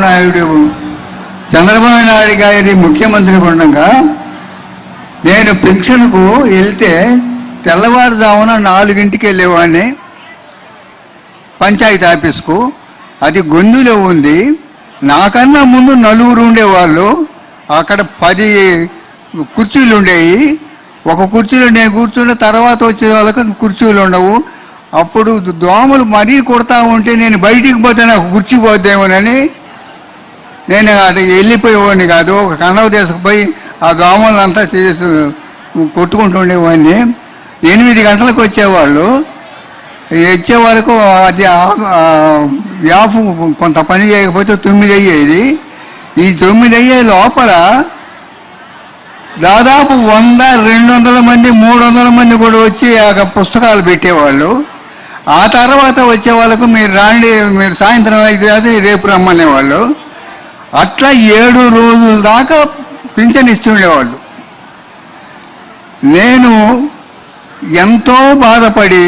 నాయుడు చంద్రబాబు నాయుడు గారి ముఖ్యమంత్రి ఉండగా నేను పెన్షన్కు వెళ్తే తెల్లవారుజామున 4ంటికి వెళ్ళేవాడిని పంచాయతీ ఆఫీస్కు. అది గొంతులో ఉంది. నాకన్నా ముందు 4 ఉండేవాళ్ళు. అక్కడ 10 కుర్చీలు ఉండేవి. ఒక కుర్చీలో నేను కూర్చున్న తర్వాత వచ్చే వాళ్ళకి కుర్చీలు ఉండవు. అప్పుడు దోమలు మరీ కొడతా ఉంటే నేను బయటికి పోతే నాకు కుర్చీ పోద్దేమోనని నేను అది వెళ్ళిపోయేవాడిని కాదు. ఒక కండవ తీసుకుపోయి ఆ దోమలంతా చేసి కొట్టుకుంటుండేవాడిని. 8 గంటలకు వచ్చేవాళ్ళు. వచ్చే వరకు అది యాఫ్ కొంత పని చేయకపోతే 9 అయ్యేది. ఈ 9 అయ్యే లోపల దాదాపు 100, 200 మంది, 300 మంది కూడా వచ్చి ఆ పుస్తకాలు పెట్టేవాళ్ళు. ఆ తర్వాత వచ్చే వాళ్ళకు మీరు రాండి, మీరు సాయంత్రం అయితే రేపు రమ్మనేవాళ్ళు. అట్లా 7 రోజుల దాకా పింఛన్ ఇస్తుండేవాళ్ళు. నేను ఎంతో బాధపడి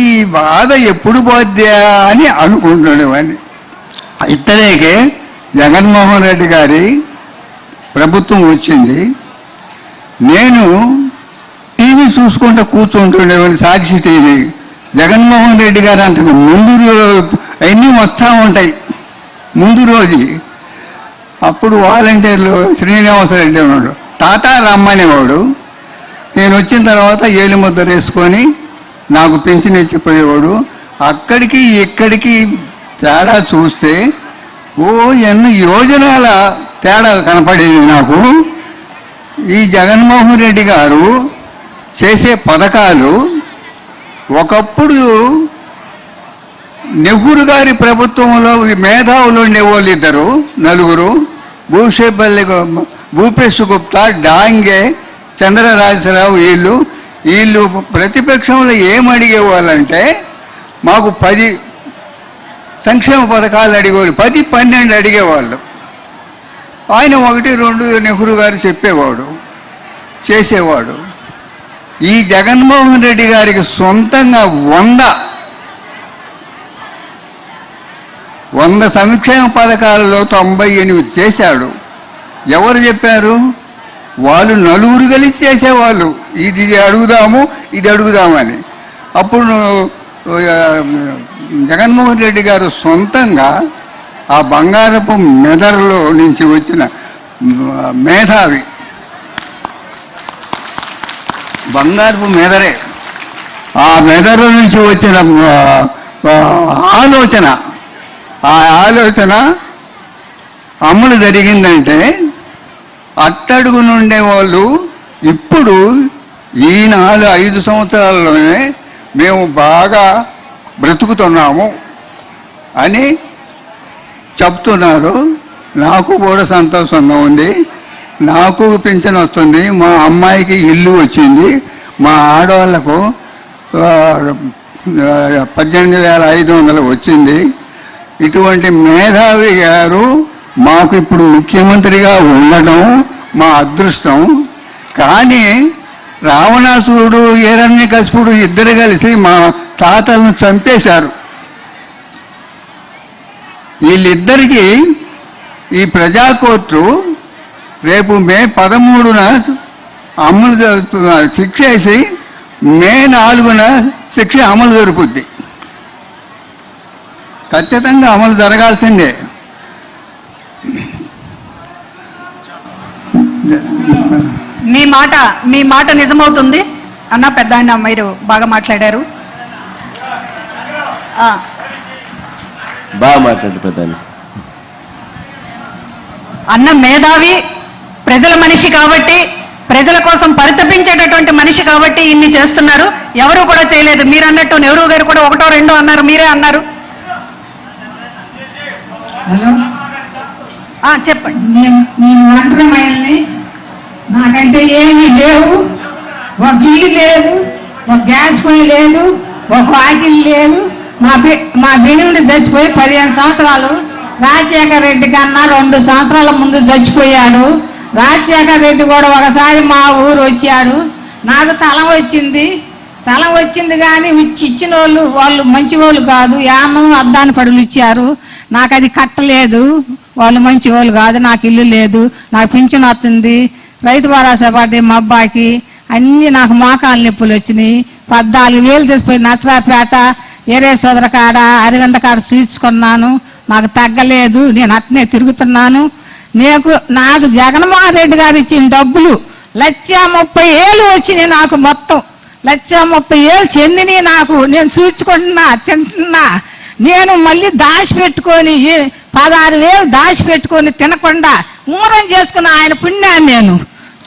ఈ బాధ ఎప్పుడు పోద్దా అని అనుకుంటుండేవాడిని. ఇట్టలేకే జగన్మోహన్ రెడ్డి గారి ప్రభుత్వం వచ్చింది. నేను టీవీ చూసుకుంటూ కూర్చుంటుండేవాడిని, సాక్షి టీవీ. జగన్మోహన్ రెడ్డి గారు అంతకు ముందు అన్నీ వస్తూ ఉంటాయి ముందు రోజు. అప్పుడు వాలంటీర్లు శ్రీనివాసరెడ్డి ఉన్నాడు, తాత రమ్మనేవాడు. నేను వచ్చిన తర్వాత ఏలిముద్ర వేసుకొని నాకు పెన్షన్ ఇచ్చిపోయేవాడు. అక్కడికి ఇక్కడికి తేడా చూస్తే ఎన్ని యోజనాల తేడా కనపడేది నాకు. ఈ జగన్మోహన్ రెడ్డి గారు చేసే పథకాలు ఒకప్పుడు నెహ్రూ గారి ప్రభుత్వంలో మేధావులు ఉండేవాళ్ళు 2, 4 భూపేష్ గుప్తా, డాంగే, చంద్రరాజరావు. వీళ్ళు ప్రతిపక్షంలో ఏమడిగేవాళ్ళంటే మాకు 10 సంక్షేమ పథకాలు అడిగేవాళ్ళు, 10, 12 అడిగేవాళ్ళు. ఆయన 1, 2 నెహ్రూ గారు చెప్పేవాడు, చేసేవాడు. ఈ జగన్మోహన్ రెడ్డి గారికి సొంతంగా 100 సంక్షేమ పథకాలలో 98 చేశాడు. ఎవరు చెప్పారు? వాళ్ళు 4 కలిసి చేసేవాళ్ళు. ఇది అడుగుదాము, ఇది అడుగుదామని. అప్పుడు జగన్మోహన్ రెడ్డి గారు సొంతంగా ఆ బంగారపు మెదడులో నుంచి వచ్చిన మేధావి, బంగారపు మెదరే, ఆ మెదడు నుంచి వచ్చిన ఆలోచన అమలు జరిగిందంటే అట్టడుగు నుండే వాళ్ళు ఇప్పుడు ఈ 4-5 సంవత్సరాల్లోనే మేము బాగా బ్రతుకుతున్నాము అని చెప్తున్నారు. నాకు కూడా సంతోషంగా ఉంది. నాకు పింఛన్ వస్తుంది, మా అమ్మాయికి ఇల్లు వచ్చింది, మా ఆడవాళ్లకు 18,500 వచ్చింది. ఇటువంటి మేధావి గారు మాకు ఇప్పుడు ముఖ్యమంత్రిగా ఉండడం మా అదృష్టం. కానీ రావణాసురుడు, హిరణ్యకశిపుడు ఇద్దరు కలిసి మా తాతలను చంపేశారు. వీళ్ళిద్దరికీ ఈ ప్రజాకోర్టు రేపు మే 13న శిక్ష వేసి మే 4న శిక్ష అమలు జరుగుద్ది. ఖచ్చితంగా అమలు జరగాల్సిందే. మీ మాట నిజమవుతుంది అన్న. పెద్ద ఆయన మీరు బాగా మాట్లాడారు. బాగా మాట్లాడు పెద్ద అన్న. మేధావి, ప్రజల మనిషి కాబట్టి, ప్రజల కోసం పరితపించేటటువంటి మనిషి కాబట్టి ఇన్ని చేస్తున్నారు. ఎవరు కూడా చేయలేదు. మీరు అన్నట్టు నెహ్రూ గారు కూడా 1, 2 అన్నారు, మీరే అన్నారు. చెప్పండి. నాకంటే ఏమీ లేవు. ఒక ఇల్లు లేదు, ఒక గ్యాస్ పొయ్యి లేదు, ఒక వాకిల్ లేదు. మా బిడ్డలు చచ్చిపోయి 15 సంవత్సరాలు. రాజశేఖర రెడ్డి కన్నా 2 సంవత్సరాల ముందు చచ్చిపోయాడు. రాజశేఖర రెడ్డి కూడా ఒకసారి మా ఊరు వచ్చాడు. నాకు తలం వచ్చింది కానీ ఇచ్చిన వాళ్ళు మంచి వాళ్ళు కాదు. యానం అద్దాని పడులు ఇచ్చారు. నాకు అది కట్టలేదు, వాళ్ళు మంచి వాళ్ళు కాదు, నాకు ఇల్లు లేదు, నాకు పింఛన్ వస్తుంది, రైతు భరోసా పడ్డాయి మా అబ్బాయికి, అన్ని నాకు మోకాలు నొప్పులు వచ్చినాయి. 14,000 తెచ్చిపోయి నత్రాపేట ఏరే సోదర కాడ అరవింద కాడ చూసుకున్నాను, నాకు తగ్గలేదు, నేను అట్నే తిరుగుతున్నాను. నాకు జగన్మోహన్ రెడ్డి గారు ఇచ్చిన డబ్బులు 1,30,000 వచ్చినాయి, నాకు మొత్తం 1,30,000 చెందిని నాకు, నేను చూసుకుంటున్నా, తింటున్నా. నేను మళ్ళీ దాచిపెట్టుకొని 16,000 దాచిపెట్టుకొని తినకుండా ఊరం చేసుకున్న ఆయన పుణ్యాన్ని నేను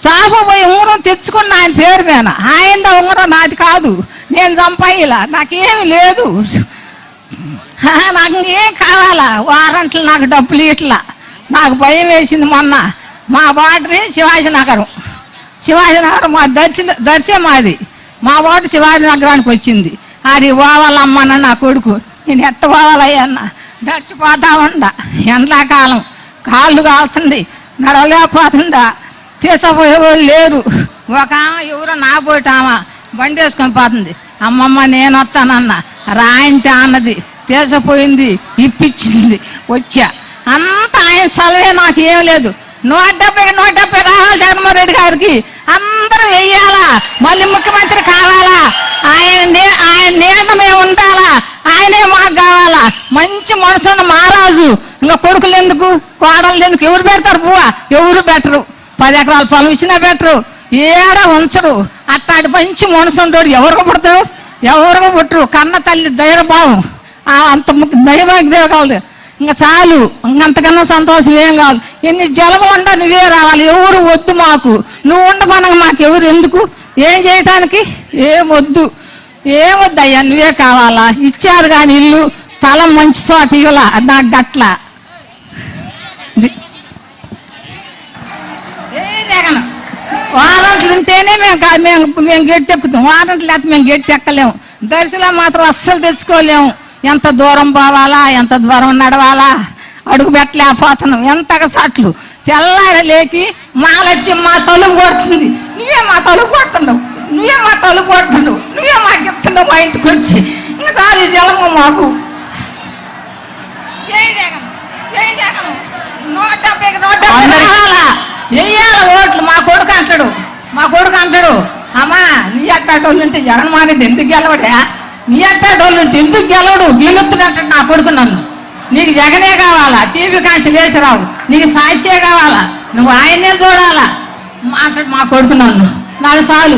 చాపపోయి ఊరం తెచ్చుకున్న ఆయన పేరు మీద. ఆయన ఉంగరం నాది కాదు, నేను సంపాయిలా, నాకేమి లేదు, నాకు ఏం కావాలా? వారంట్లు నాకు డబ్బులు ఇట్లా. నాకు భయం వేసింది మొన్న. మా బార్డర్ శివాజీనగరం మా దర్శనం మాది. మా బార్డర్ శివాజీనగరానికి వచ్చింది. అది పోవాలమ్మన్న నా కొడుకు, నేను ఎట్ట పోవాలయ్యన్న, గడిచిపోతా ఉండ. ఎండాకాలం కాళ్ళు కాలుతుంది, నడవలేకపోతుందా, తీసుకుపోయేవాళ్ళు లేరు. ఒక ఆమె ఎవరో నా పోయిటామా బండి వేసుకొని పోతుంది. అమ్మమ్మ నేను వస్తానన్న, రాయంటే అన్నది, తీసుకుపోయింది, ఇప్పించింది, వచ్చా. అంతా ఆయన చలవే, నాకు ఏం లేదు. 170 రావాలి జగన్మోహన్ రెడ్డి గారికి, అందరూ వెయ్యాలా, మళ్ళీ ముఖ్యమంత్రి కావాలా, ఆయన నేను మేము ఉండాలా, ఆయనే మాకు కావాలా. మంచి మనసున్న మహారాజు. ఇంకా కొడుకులు ఎందుకు, కోడలు ఎందుకు, ఎవరు పెడతారు పువ్వా? ఎవరు పెట్టరు. 10 ఎకరాల పొలం ఇచ్చినా పెట్టరు, ఏడ ఉంచరు. అట్టాడి మంచి మనసు ఉండోడు ఎవరికి పుడతారు? ఎవరికి పుట్టరు. కన్న తల్లి ధైర్యభావం, అంత దైవానికి దిగలదు. ఇంకా చాలు, ఇంకంతకన్నా సంతోషం ఏం కావాలి. ఎన్ని జలము ఉండ నువ్వే రావాలి, ఎవరు వద్దు మాకు. నువ్వు ఉండమనగా మాకు ఎవరు ఎందుకు, ఏం చేయటానికి ఏమొద్దు, అయ్యా, నువ్వే కావాలా. ఇచ్చారు కానీ ఇల్లు, స్థలం మంచి చోట ఇవ్వాల, నాకు గట్ల. జగన్ వారంట్లు ఉంటేనే మేము గెట్టెక్కుతాం, వారంట్లు లేకపోతే మేము గెట్టెక్కలేము. దర్శనం మాత్రం అస్సలు తెచ్చుకోలేము. ఎంత దూరం పోవాలా, ఎంత దూరం నడవాలా, అడుగు పెట్టలేకపోతున్నాం. ఎంతగా సట్లు తెల్లారి లేకి మాలొచ్చి మా తలుపు కొడుతుంది, నువ్వే మా తలుపు కొడుతున్నావు, నువ్వే మా తలుపు కొడుతున్నావు, నువ్వే మాకు చెప్తున్నావు మా ఇంటికి వచ్చి. ఇంకా చాలు జలము మాకు. జై జగన్, జై జగన్. 170 రావాలా, వెయ్యాల ఓట్లు. మా కొడుకు అంటాడు, అమ్మా నీ అట్టాటోళ్ళు ఉంటే జగన్మోహన్ రెడ్డి ఎందుకు గెలవడా, నీ అట్టాటోళ్ళు ఉంటే ఎందుకు గెలుస్తున్నట్టు నా కొడుకు నన్ను. నీకు జగనే కావాలా, టీవీ కాంచి లేచి రావు, నీకు సాక్షే కావాలా, నువ్వు ఆయన్నే చూడాలా మాట్లాడు మా కొడుకు నన్ను. నాకు చాలు.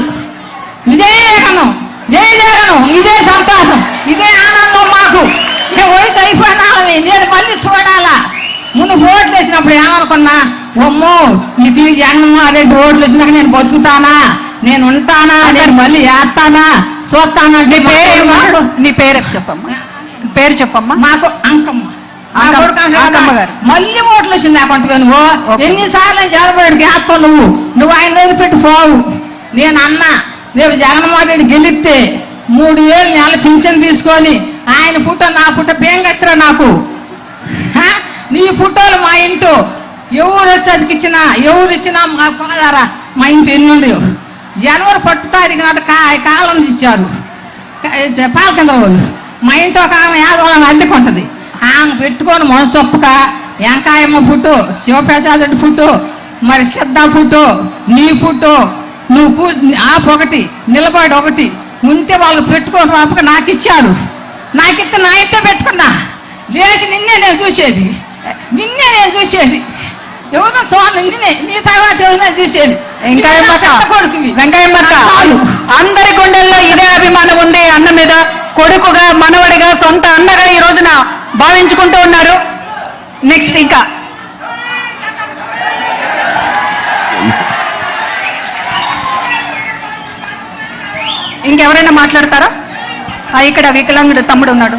జై జగనం, జై జగనం. ఇదే సంతోషం, ఇదే ఆనందం మాకు. నేను వయసు అయిపోయినామే, నేను మళ్ళీ చూడాలా. ముందు ఓట్లు వేసినప్పుడు ఏమనుకున్నా, అమ్మో ఇది జగన్మోహన్ రెడ్డి ఓట్లు వచ్చినాక నేను బతుకుతానా, నేను ఉంటానా, నేను మళ్ళీ వేస్తానా, చూస్తానా. నీ పేరు చెప్పమ్మా. మాకు అంకమ్మ గారు. మళ్ళీ ఓట్లు వచ్చింది అకౌంట్. నువ్వు ఎన్నిసార్లు జగన్మోహన్ వేస్తావు, నువ్వు ఆయన వదిలిపెట్టి పోవు. నేను అన్నా, రేపు జగన్మోహన్ రెడ్డి గెలిస్తే 3,000 నెల పింఛన్ తీసుకొని ఆయన పుట్ట నా పుట్ట పేం కట్టరా నాకు. నీ ఫోటోలు మా ఇంటో ఎవరు వచ్చి అతికిచ్చినా, ఎవరు ఇచ్చినా మా పోదారా, మా ఇంటి ఎన్నుండి. జనవరి 1 తారీఖు నాడు కాలం ఇచ్చారు పాలకింద వాళ్ళు. మా ఇంట్లో ఒక ఆమె 50 అద్దెకుంటుంది. ఆమె పెట్టుకొని మనసొప్పక వెంకాయమ్మ ఫోటో, శివప్రసాద్ రెడ్డి ఫోటో, మరి సిద్ధ ఫోటో, నీ ఫోటో, నువ్వు ఆపు ఒకటి, నిలబడి ఒకటి ఉంటే వాళ్ళు పెట్టుకొని రాపక నాకు ఇచ్చారు. నాకిస్తే నా ఇంట్లో పెట్టుకున్నా, లేచి నిన్నే నేను చూసేది, ఎవరినో చూడాలి, నిన్నే, నీ తర్వాత ఎవరినో చూసేది. వెంకయ్యమ్మ అందరి గుండెల్లో ఇదే అభిమానం ఉంది అన్న మీద. కొడుకుగా, మనవడిగా, సొంత అన్నగా ఈ రోజున భావించుకుంటూ ఉన్నారు. నెక్స్ట్ ఇంకా ఇంకెవరైనా మాట్లాడతారా? ఇక్కడ వికలాంగుడు తమ్ముడు ఉన్నాడు.